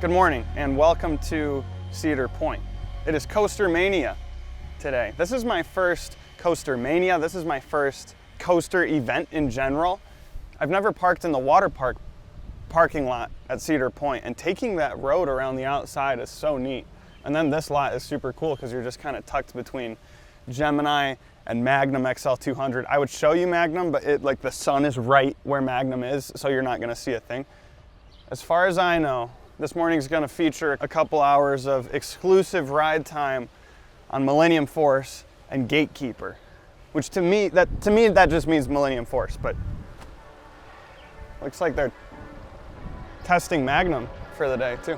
Good morning and welcome to Cedar Point. It is COASTERMANIA today. This is my first COASTERMANIA. This is my first coaster event in general. I've never parked in the water park parking lot at Cedar Point, and taking that road around the outside is so neat. And then this lot is super cool because you're just kind of tucked between Gemini and Magnum XL200. I would show you Magnum, but the sun is right where Magnum is, so you're not gonna see a thing. As far as I know, this morning's gonna feature a couple hours of exclusive ride time on Millennium Force and Gatekeeper, which to me that just means Millennium Force, but looks like they're testing Magnum for the day too.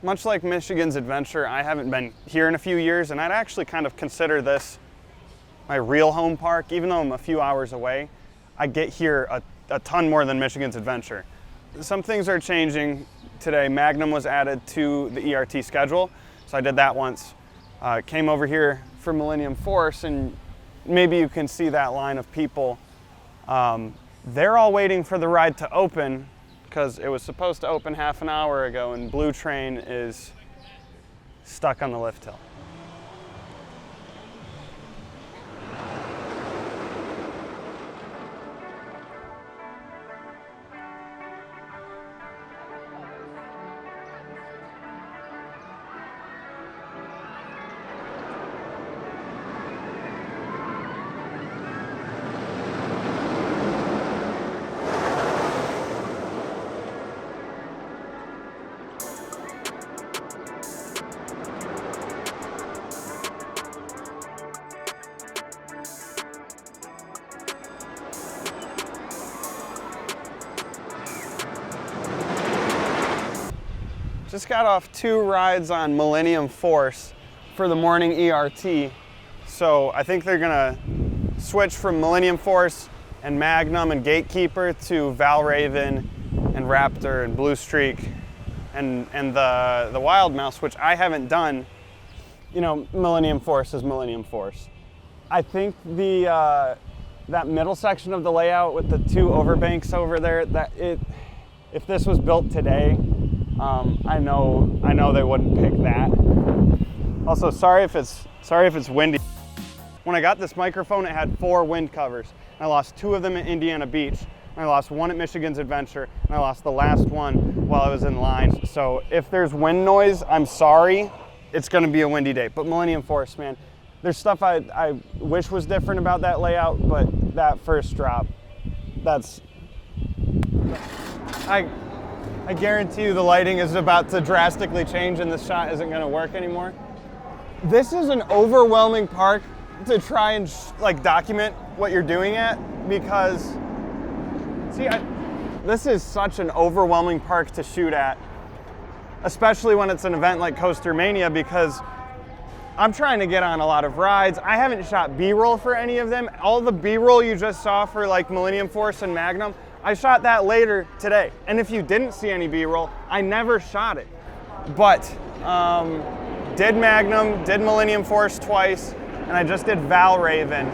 Much like Michigan's Adventure, I haven't been here in a few years, and I'd actually kind of consider this my real home park. Even though I'm a few hours away, I get here a ton more than Michigan's Adventure. Some things are changing today. Magnum was added to the ERT schedule, so I did that once. Came over here for Millennium Force, and maybe you can see that line of people. They're all waiting for the ride to open, because it was supposed to open half an hour ago, and Blue Train is stuck on the lift hill. Just got off 2 rides on Millennium Force for the morning ERT. So I think they're gonna switch from Millennium Force and Magnum and Gatekeeper to Valravn and Raptor and Blue Streak and the Wild Mouse, which I haven't done. You know, Millennium Force is Millennium Force. I think that middle section of the layout with the 2 overbanks over there, if this was built today, I know they wouldn't pick that. Also, sorry if it's windy. When I got this microphone, it had 4 wind covers. I lost 2 of them at Indiana Beach. I lost 1 at Michigan's Adventure, and I lost the last one while I was in line. So if there's wind noise, I'm sorry. It's gonna be a windy day. But Millennium Force, man, there's stuff I wish was different about that layout, but that first drop, I guarantee you the lighting is about to drastically change and this shot isn't gonna work anymore. This is an overwhelming park to try and document what you're doing at, because this is such an overwhelming park to shoot at, especially when it's an event like COASTERMANIA, because I'm trying to get on a lot of rides. I haven't shot B-roll for any of them. All the B-roll you just saw for Millennium Force and Magnum, I shot that later today. And if you didn't see any B-roll, I never shot it. But did Magnum, did Millennium Force twice, and I just did Valravn.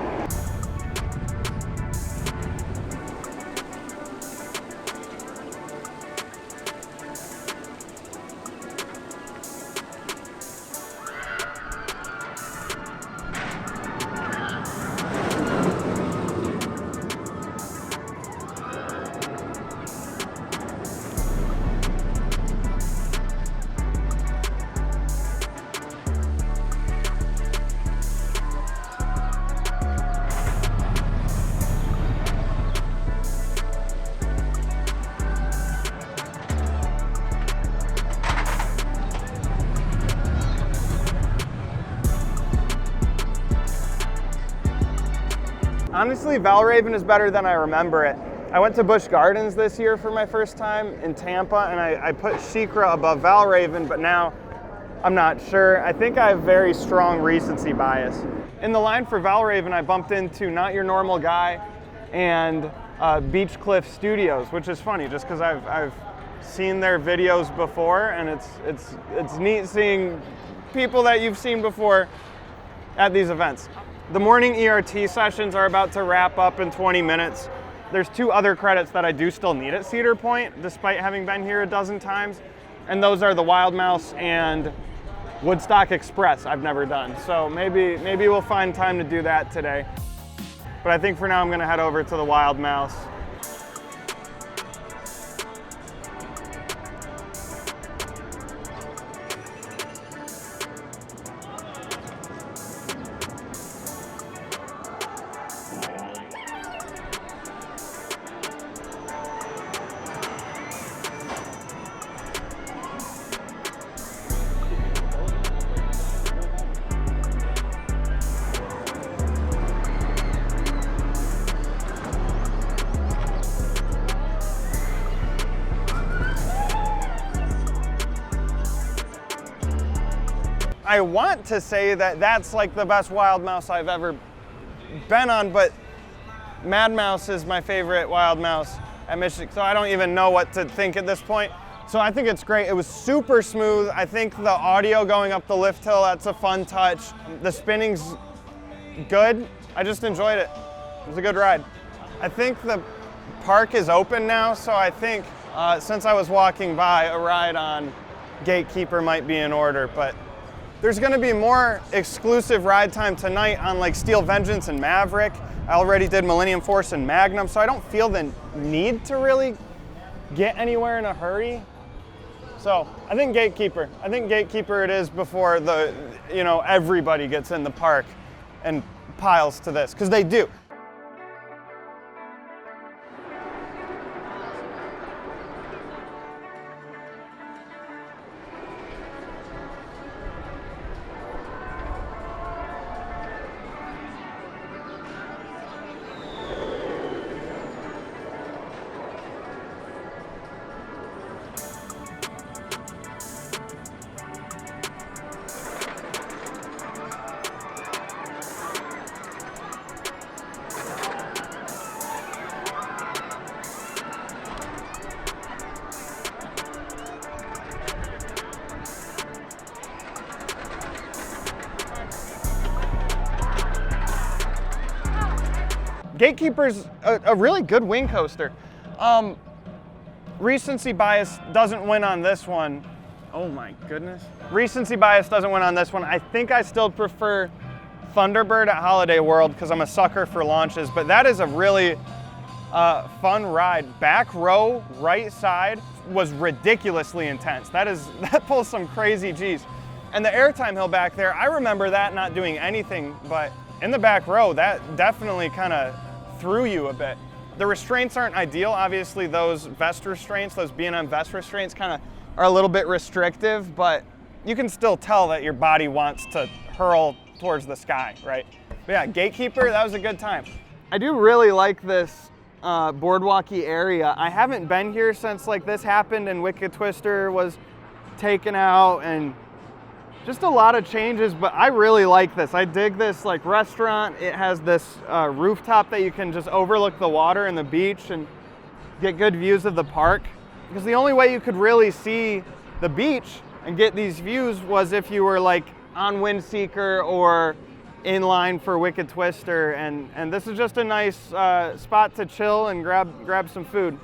Honestly, Valravn is better than I remember it. I went to Busch Gardens this year for my first time in Tampa, and I put SheiKra above Valravn, but now I'm not sure. I think I have very strong recency bias. In the line for Valravn, I bumped into Not Your Normal Guy and Beach Cliff Studios, which is funny just because I've seen their videos before, and it's neat seeing people that you've seen before at these events. The morning ERT sessions are about to wrap up in 20 minutes. There's 2 other credits that I do still need at Cedar Point, despite having been here a dozen times, and those are the Wild Mouse and Woodstock Express I've never done. So maybe we'll find time to do that today. But I think for now I'm gonna head over to the Wild Mouse. I want to say that that's like the best Wild Mouse I've ever been on, but Mad Mouse is my favorite Wild Mouse at Michigan, so I don't even know what to think at this point. So I think it's great. It was super smooth. I think the audio going up the lift hill, that's a fun touch. The spinning's good. I just enjoyed it. It was a good ride. I think the park is open now, so I think since I was walking by, a ride on Gatekeeper might be in order, but there's gonna be more exclusive ride time tonight on like Steel Vengeance and Maverick. I already did Millennium Force and Magnum, so I don't feel the need to really get anywhere in a hurry. So I think Gatekeeper. I think Gatekeeper it is before everybody gets in the park and piles to this, because they do. Gatekeeper's a really good wing coaster. Recency bias doesn't win on this one. Oh my goodness. Recency bias doesn't win on this one. I think I still prefer Thunderbird at Holiday World because I'm a sucker for launches, but that is a really fun ride. Back row, right side was ridiculously intense. That pulls some crazy G's. And the airtime hill back there, I remember that not doing anything, but in the back row, that definitely kind of threw you a bit. The restraints aren't ideal. Obviously, those vest restraints, those B&M vest restraints kind of are a little bit restrictive, but you can still tell that your body wants to hurl towards the sky, right? But yeah, Gatekeeper, that was a good time. I do really like this boardwalky area. I haven't been here since like this happened and Wicked Twister was taken out and just a lot of changes, but I really like this. I dig this like restaurant. It has this rooftop that you can just overlook the water and the beach and get good views of the park. Because the only way you could really see the beach and get these views was if you were like on Windseeker or in line for Wicked Twister. And this is just a nice spot to chill and grab some food.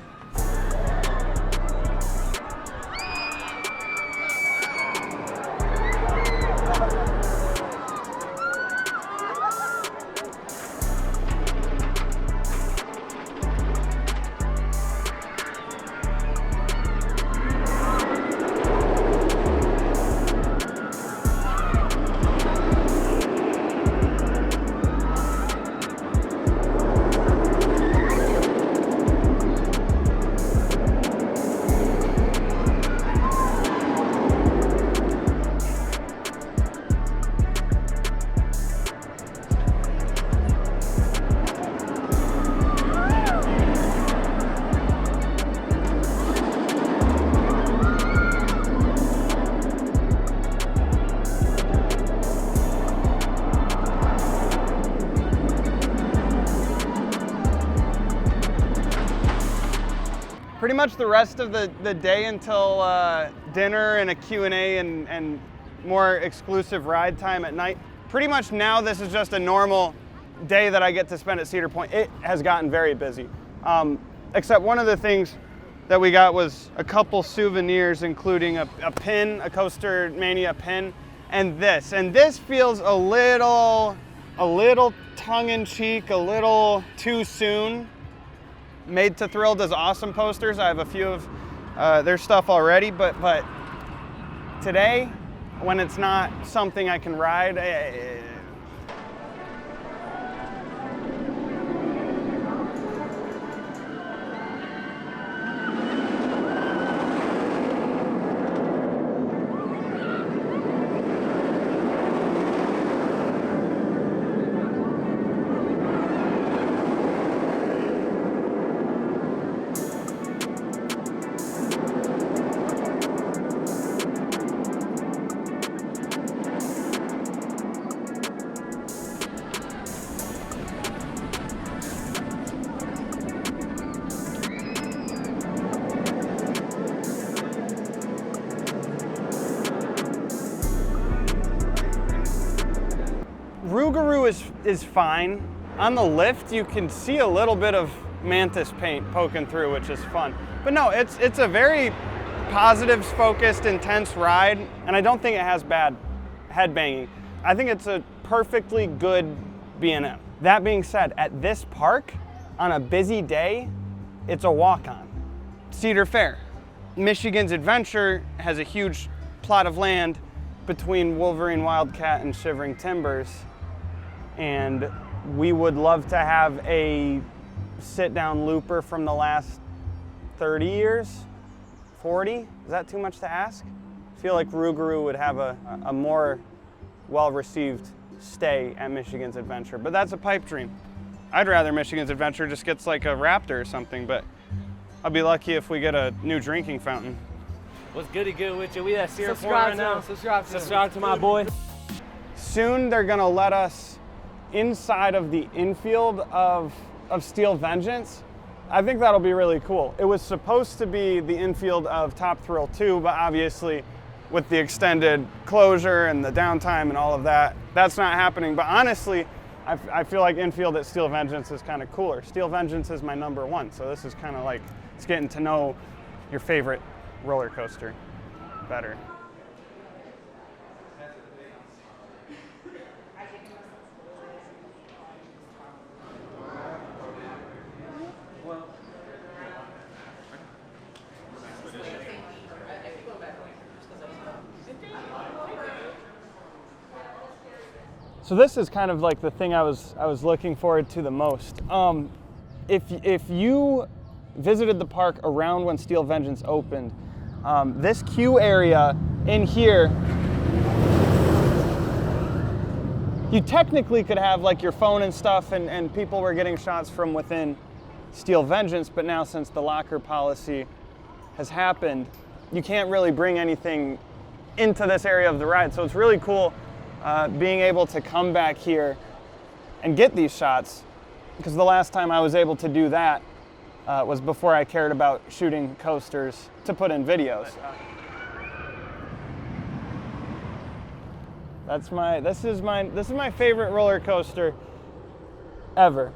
much the rest of the day until dinner and a Q&A and more exclusive ride time at night. Pretty much now this is just a normal day that I get to spend at Cedar Point. It has gotten very busy. Except one of the things that we got was a couple souvenirs, including a pin, a COASTERMANIA pin, and this. And this feels a little tongue-in-cheek, a little too soon. Made to Thrill does awesome posters. I have a few of their stuff already, but today, when it's not something I can ride, Rougarou is fine. On the lift, you can see a little bit of mantis paint poking through, which is fun. But no, it's a very positives-focused, intense ride, and I don't think it has bad headbanging. I think it's a perfectly good B&M. That being said, at this park, on a busy day, it's a walk-on. Cedar Fair. Michigan's Adventure has a huge plot of land between Wolverine Wildcat and Shivering Timbers, and we would love to have a sit-down looper from the last 30 years, 40? Is that too much to ask? I feel like Rougarou would have a more well-received stay at Michigan's Adventure, but that's a pipe dream. I'd rather Michigan's Adventure just gets like a Raptor or something, but I'll be lucky if we get a new drinking fountain. What's goody good with you? We at Cedar Point right now. Subscribe to my boy. Soon they're gonna let us inside of the infield of Steel Vengeance. I think that'll be really cool. It was supposed to be the infield of Top Thrill 2, but obviously with the extended closure and the downtime and all of that, that's not happening. But honestly, I feel like infield at Steel Vengeance is kind of cooler. Steel Vengeance is my #1, so this is kind of like, it's getting to know your favorite roller coaster better. So this is kind of like the thing I was looking forward to the most. If you visited the park around when Steel Vengeance opened, this queue area in here, you technically could have like your phone and stuff, and people were getting shots from within Steel Vengeance, but now since the locker policy has happened, you can't really bring anything into this area of the ride. So it's really cool being able to come back here and get these shots, because the last time I was able to do that was before I cared about shooting coasters to put in videos. This is my favorite roller coaster ever.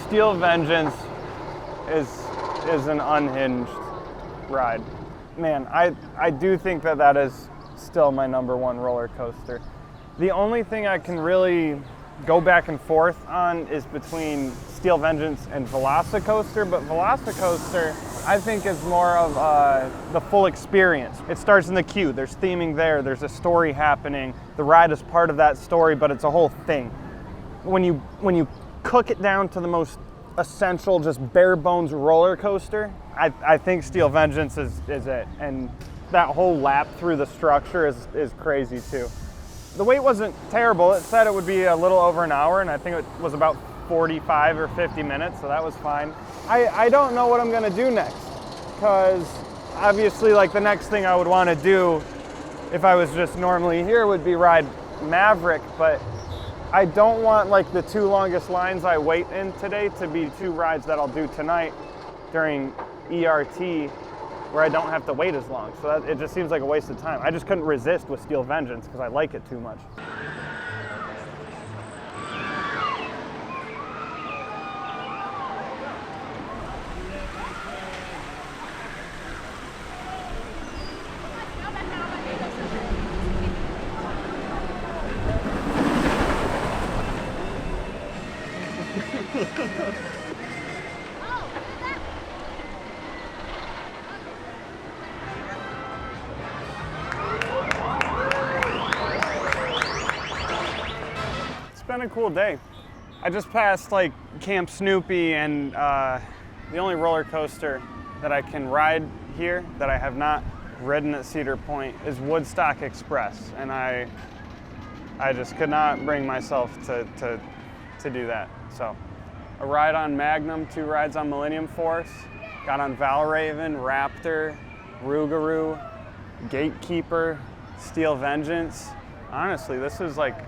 Steel Vengeance is an unhinged ride. Man, I do think that is still my #1 roller coaster. The only thing I can really go back and forth on is between Steel Vengeance and Velocicoaster, but Velocicoaster I think is more of the full experience. It starts in the queue, there's theming there, there's a story happening, the ride is part of that story, but it's a whole thing. When you cook it down to the most essential, just bare bones roller coaster, I think Steel Vengeance is it. And that whole lap through the structure is crazy too. The wait wasn't terrible. It said it would be a little over an hour, and I think it was about 45 or 50 minutes, so that was fine. I don't know what I'm gonna do next, because obviously like the next thing I would want to do if I was just normally here would be ride Maverick, but I don't want like the 2 longest lines I wait in today to be 2 rides that I'll do tonight during ERT where I don't have to wait as long. So it just seems like a waste of time. I just couldn't resist with Steel Vengeance because I like it too much. It's been a cool day. I just passed like Camp Snoopy, and the only roller coaster that I can ride here that I have not ridden at Cedar Point is Woodstock Express, and I just could not bring myself to do that. So a ride on Magnum, 2 rides on Millennium Force, got on Valravn, Raptor, Rougarou, Gatekeeper, Steel Vengeance. Honestly, this is like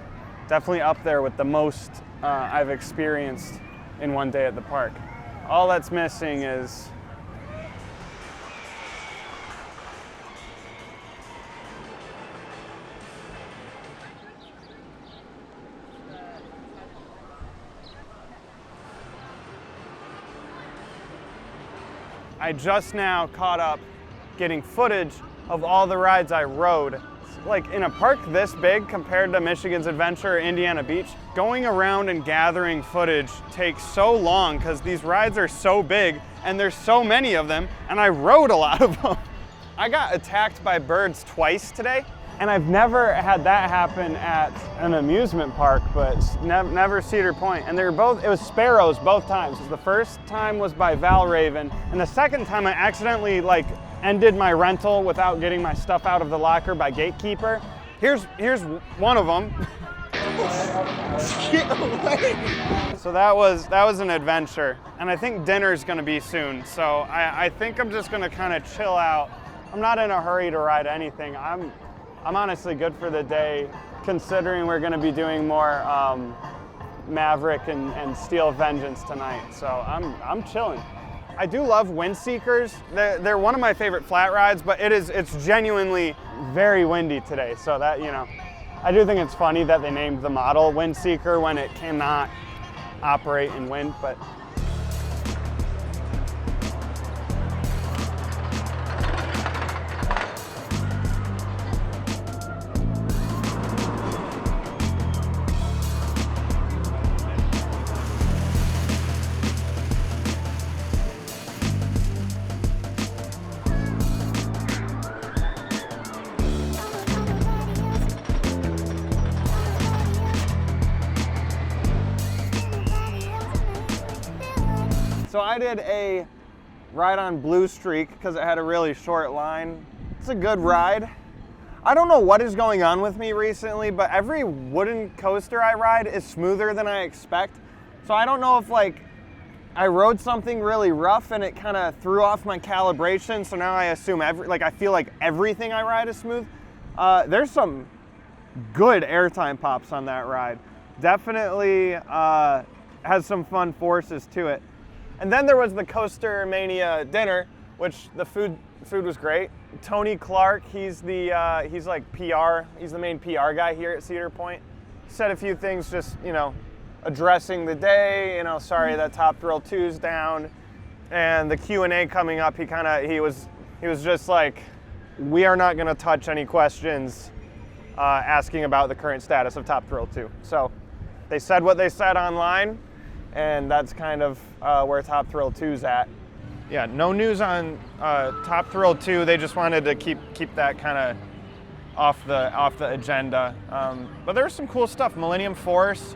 definitely up there with the most I've experienced in one day at the park. All that's missing is I just now caught up getting footage of all the rides I rode. Like in a park this big compared to Michigan's Adventure or Indiana Beach, going around and gathering footage takes so long because these rides are so big and there's so many of them, and I rode a lot of them. I got attacked by birds twice today, and I've never had that happen at an amusement park, but never Cedar Point. And they were both, it was sparrows both times. The first time was by Valravn, and the second time I accidentally like ended my rental without getting my stuff out of the locker by Gatekeeper. Here's one of them. Get away. So that was an adventure, and I think dinner's gonna be soon. So I think I'm just gonna kind of chill out. I'm not in a hurry to ride anything. I'm honestly good for the day, considering we're gonna be doing more Maverick and Steel Vengeance tonight. So I'm chilling. I do love Windseekers. They're one of my favorite flat rides, but it's genuinely very windy today. So that, you know, I do think it's funny that they named the model Windseeker when it cannot operate in wind, but so I did a ride on Blue Streak because it had a really short line. It's a good ride. I don't know what is going on with me recently, but every wooden coaster I ride is smoother than I expect. So I don't know if like I rode something really rough and it kind of threw off my calibration. So now I assume I feel like everything I ride is smooth. There's some good airtime pops on that ride. Definitely has some fun forces to it. And then there was the COASTERMANIA dinner, which the food was great. Tony Clark, he's like PR, he's the main PR guy here at Cedar Point. Said a few things, just, you know, addressing the day, you know, sorry that Top Thrill 2's down. And the Q&A coming up, he was just like, we are not gonna touch any questions asking about the current status of Top Thrill 2. So they said what they said online, and that's kind of where Top Thrill 2's at. Yeah, no news on Top Thrill 2. They just wanted to keep that kind of off the agenda. But there was some cool stuff. Millennium Force,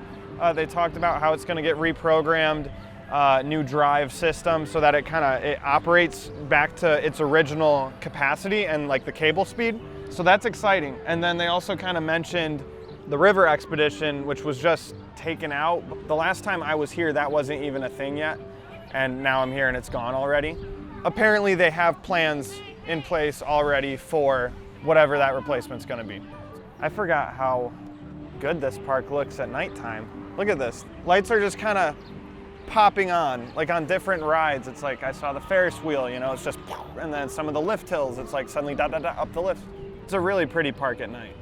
they talked about how it's going to get reprogrammed new drive system so that it operates back to its original capacity and like the cable speed. So that's exciting. And then they also kind of mentioned the river expedition, which was just taken out. The last time I was here, that wasn't even a thing yet. And now I'm here and it's gone already. Apparently they have plans in place already for whatever that replacement's gonna be. I forgot how good this park looks at nighttime. Look at this. Lights are just kind of popping on, like on different rides. It's like I saw the Ferris wheel, you know, it's just, and then some of the lift hills, it's like suddenly da da da up the lift. It's a really pretty park at night.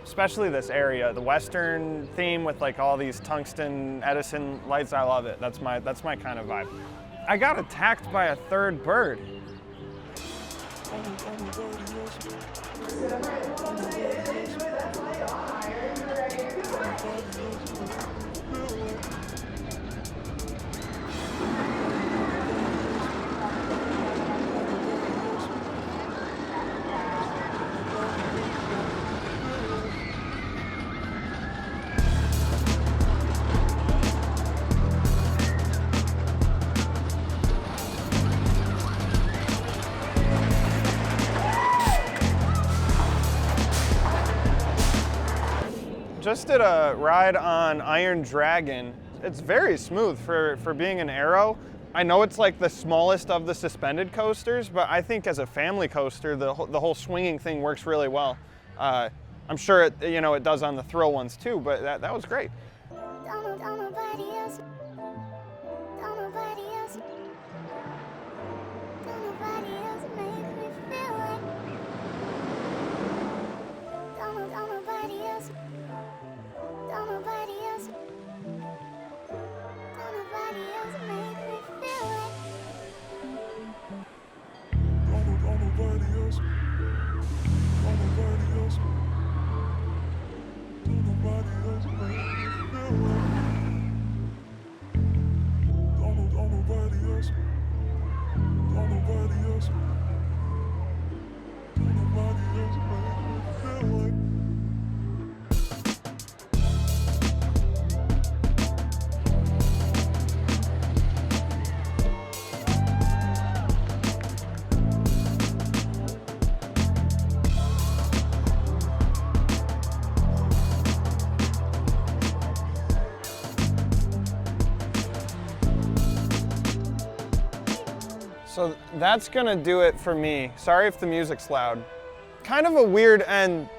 Especially this area, the Western theme with like all these tungsten Edison lights. I love it. That's my kind of vibe. I got attacked by a third bird. Just did a ride on Iron Dragon. It's very smooth for being an Aero. I know it's like the smallest of the suspended coasters, but I think as a family coaster, the whole swinging thing works really well. I'm sure it does on the thrill ones too, but that was great. So that's gonna do it for me. Sorry if the music's loud. Kind of a weird end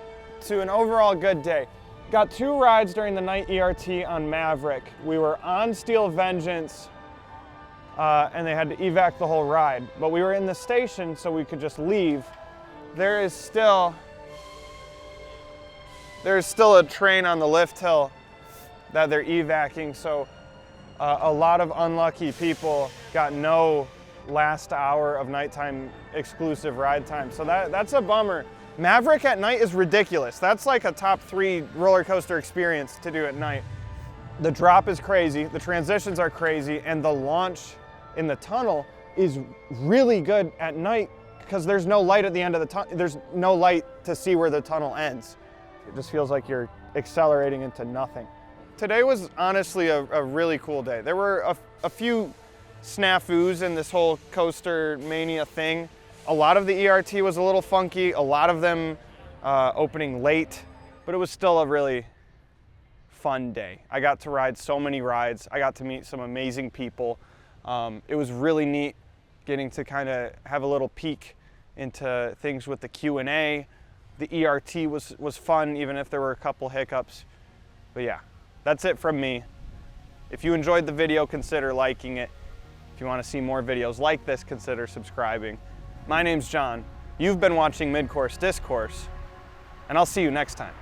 to an overall good day. Got 2 rides during the night ERT on Maverick. We were on Steel Vengeance and they had to evac the whole ride, but we were in the station so we could just leave. There's still a train on the lift hill that they're evacing, so a lot of unlucky people got no last hour of nighttime exclusive ride time. So that's a bummer. Maverick at night is ridiculous. That's like a top 3 roller coaster experience to do at night. The drop is crazy, the transitions are crazy, and the launch in the tunnel is really good at night because there's no light at the end of the tunnel. There's no light to see where the tunnel ends. It just feels like you're accelerating into nothing. Today was honestly a really cool day. There were a few snafus in this whole COASTERMANIA thing. A lot of the ERT was a little funky, a lot of them opening late, but it was still a really fun day. I got to ride so many rides. I got to meet some amazing people. It was really neat getting to kind of have a little peek into things with the Q&A. The ERT was fun, even if there were a couple hiccups. But yeah, that's it from me. If you enjoyed the video, consider liking it. If you want to see more videos like this, consider subscribing. My name's John. You've been watching Mid-Course Discourse, and I'll see you next time.